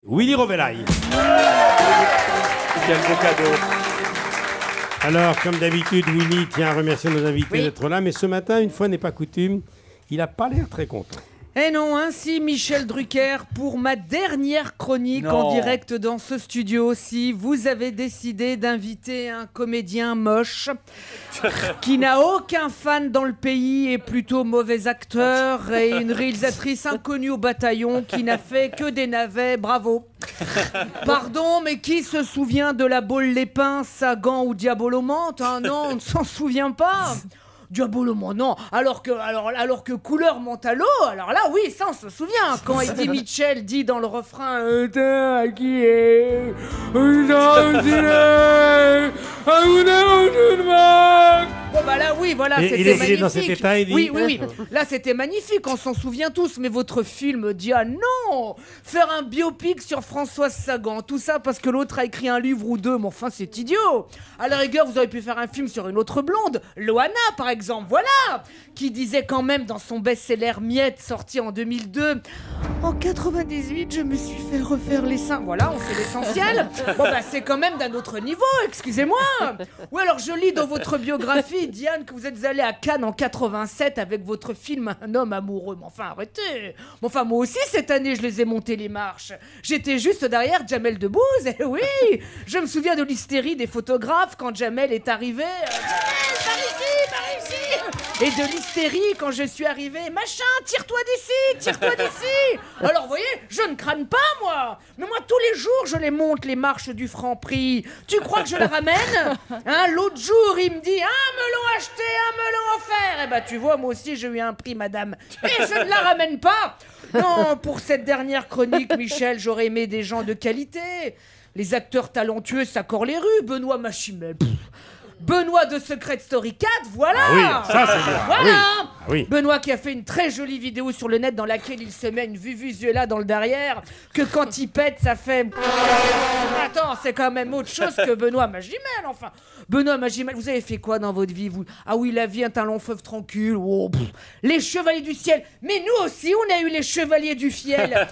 Willy Rovellaille. Quel beau cadeau. Alors, comme d'habitude, Willy tient à remercier nos invités d'être là, mais ce matin, une fois n'est pas coutume, il n'a pas l'air très content. Et non, ainsi Michel Drucker, pour ma dernière chronique en direct dans ce studio aussi, vous avez décidé d'inviter un comédien moche qui n'a aucun fan dans le pays et plutôt mauvais acteur, et une réalisatrice inconnue au bataillon qui n'a fait que des navets, bravo. Pardon, mais qui se souvient de la Baule les Pins, Sagan ou Diabolomante, hein? Non, on ne s'en souvient pas. Diabolomante, non. Alors que Couleur Mentalo, alors là, oui, ça on se souvient. Quand Eddie Mitchell dit dans le refrain qui est bon bah là oui voilà c'était magnifique. Dans cet état, il dit... oui là c'était magnifique, on s'en souvient tous, mais votre film dit ah non, faire un biopic sur Françoise Sagan, tout ça parce que l'autre a écrit un livre ou deux, mais enfin c'est idiot. À la rigueur vous auriez pu faire un film sur une autre blonde, Loana par exemple, voilà, qui disait quand même dans son best-seller Miette sorti en 2002, en 98 je me suis fait refaire les seins, voilà, on sait l'essentiel. Bon bah c'est quand même d'un autre niveau, excusez-moi. Ou alors je lis dans votre biographie, Diane, que vous êtes allée à Cannes en 87 avec votre film Un homme amoureux. Mais enfin, arrêtez. Mais enfin, moi aussi, cette année, je les ai montés les marches. J'étais juste derrière Jamel Debbouze. Et oui, je me souviens de l'hystérie des photographes quand Jamel est arrivé. Jamel, par ici. Et de l'hystérie quand je suis arrivé. Machin, tire-toi d'ici. Alors, vous voyez, je ne crâne pas, moi. Mais moi, tous les jours, je les monte, les marches du Franprix. Tu crois que je les ramène? Hein, l'autre jour, il me dit un melon acheté, un melon offert. Eh ben, tu vois, moi aussi, j'ai eu un prix, madame. Et je ne la ramène pas. Non, pour cette dernière chronique, Michel, j'aurais aimé des gens de qualité. Les acteurs talentueux, ça corps les rues. Benoît Machimel. Benoît de Secret Story 4, voilà. Ah oui, ça c'est bien. Voilà. Ah oui. Benoît qui a fait une très jolie vidéo sur le net dans laquelle il se met une Vuvuzuela dans le derrière, que quand il pète, ça fait... Attends, c'est quand même autre chose que Benoît Magimel, enfin. Benoît Magimel, vous avez fait quoi dans votre vie, vous? Ah oui, la vie est un long fleuve tranquille. Oh, les Chevaliers du Ciel. Mais nous aussi, on a eu les Chevaliers du Fiel.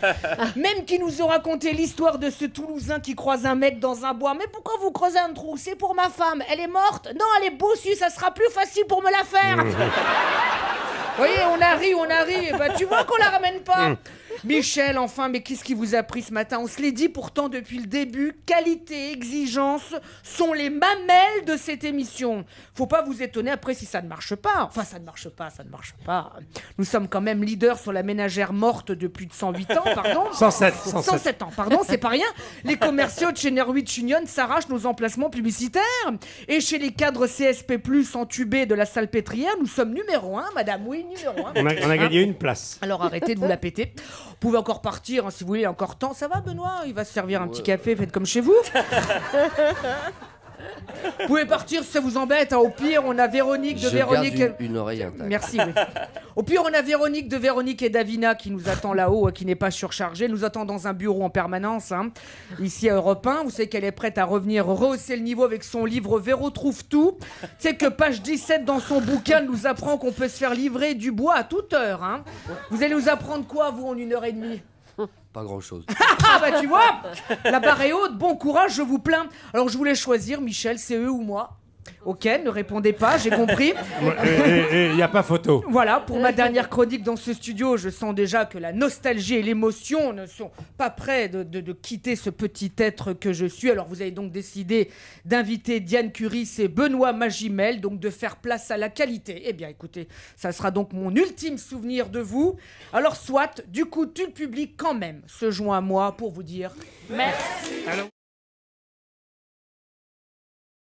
Même qui nous ont raconté l'histoire de ce Toulousain qui croise un mec dans un bois. Mais pourquoi vous creusez un trou? C'est pour ma femme. Elle est morte? Non, elle est bossue, ça sera plus facile pour me la faire. Vous voyez, on a ri. Bah, tu vois qu'on la ramène pas. Michel, enfin, mais qu'est-ce qui vous a pris ce matin? On se l'est dit pourtant depuis le début, qualité, exigence sont les mamelles de cette émission. Faut pas vous étonner après si ça ne marche pas. Enfin, ça ne marche pas. Nous sommes quand même leaders sur la ménagère morte de plus de 108 ans, pardon. 107 ans, pardon, c'est pas rien. Les commerciaux de chez Norwich Union s'arrachent nos emplacements publicitaires. Et chez les cadres CSP+, entubés de la salpêtrière, nous sommes numéro 1, madame, oui, numéro 1. On a gagné une place. Alors arrêtez de vous la péter. Vous pouvez encore partir, hein, si vous voulez, encore temps. Ça va, Benoît? Il va se servir un petit café, faites comme chez vous. Vous pouvez partir si ça vous embête, hein. Au pire, on a Véronique de Véronique... Garde une oreille intacte. Merci, oui. Au pire, on a Véronique de Véronique et Davina qui nous attend là-haut, qui n'est pas surchargée. Elle nous attend dans un bureau en permanence, hein, ici à Europe 1. Vous savez qu'elle est prête à revenir rehausser le niveau avec son livre Véro trouve tout. Tu sais que page 17 dans son bouquin elle nous apprend qu'on peut se faire livrer du bois à toute heure. Hein. Vous allez nous apprendre quoi, vous, en 1h30? Pas grand-chose. Ah bah tu vois, la barre est haute, bon courage, je vous plains. Alors je voulais choisir, Michel, c'est eux ou moi? Ok, ne répondez pas, j'ai compris. Il n'y a pas photo. Voilà, pour ma dernière chronique dans ce studio, je sens déjà que la nostalgie et l'émotion ne sont pas prêts de quitter ce petit être que je suis. Alors vous avez donc décidé d'inviter Diane Curis et Benoît Magimel, donc de faire place à la qualité. Eh bien écoutez, ça sera donc mon ultime souvenir de vous. Alors soit, du coup, tout le public quand même se joint à moi pour vous dire merci.